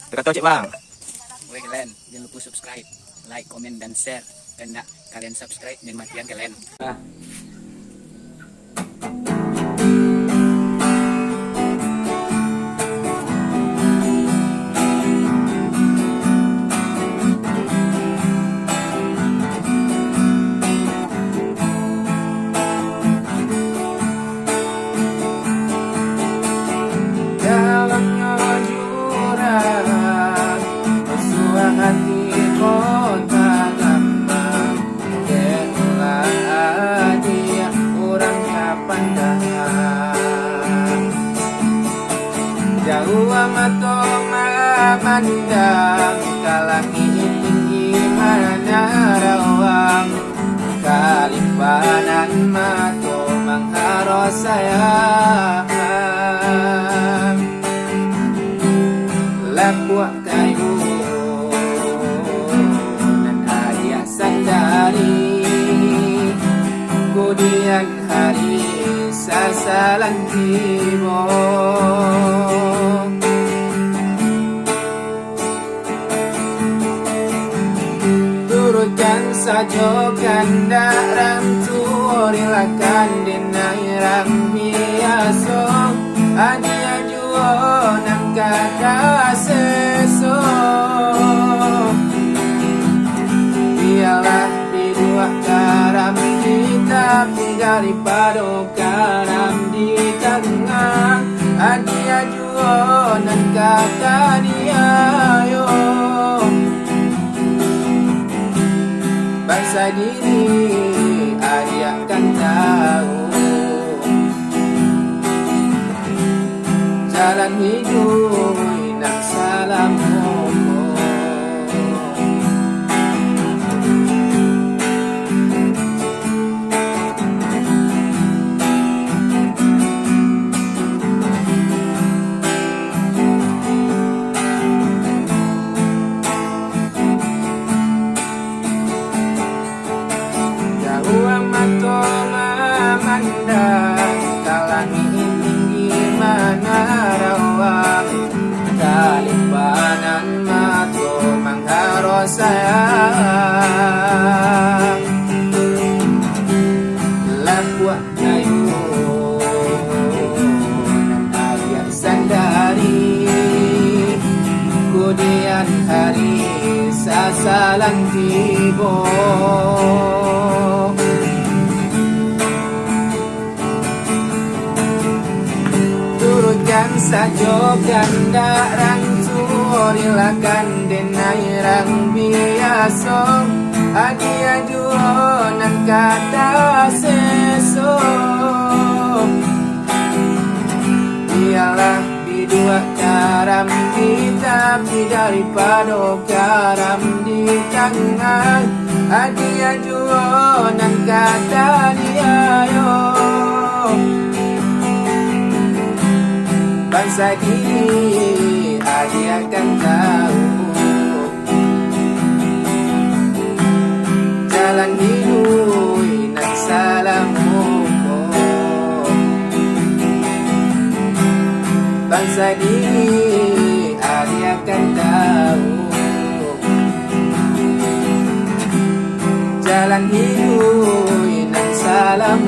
Kata cik bang. Oke kalian, jangan lupa subscribe, like, komen, dan share. Karena kalian subscribe dan matian kalian. Dalamnya jurang bersuah hati kota gampang kelah dia orang kapandang jauh amat memandang kalangi tinggi mana rawang kalimpanan mato mengharos sayang buah kayu dan hadiah sandari kemudian hari sasalan tiba turutkan saja kandaran tuorilakan denai ram biasa hadiah nang kata seso biarlah di dua karam kita daripada karam di tengah hadiah jua nang kata dia yo bangsa diri dia kan tahu jalan hidup nak salam jauh amat memandang kalangi tinggi mana rawang kalimpanan mato mengharos sayang lakuak kayu dan hadiah sandari kemudian hari sasalan tiba turutkan saja gandarang tuorilakan denai rang biasa hadiah jua nang kata seso biarlah di dua karam kita daripada karam di tengah hadiah jua nang kata dia yo bangsa diri dia akan tahu jalan hidup nak salam bangsa diri dia akan tahu jalan hidup nak salam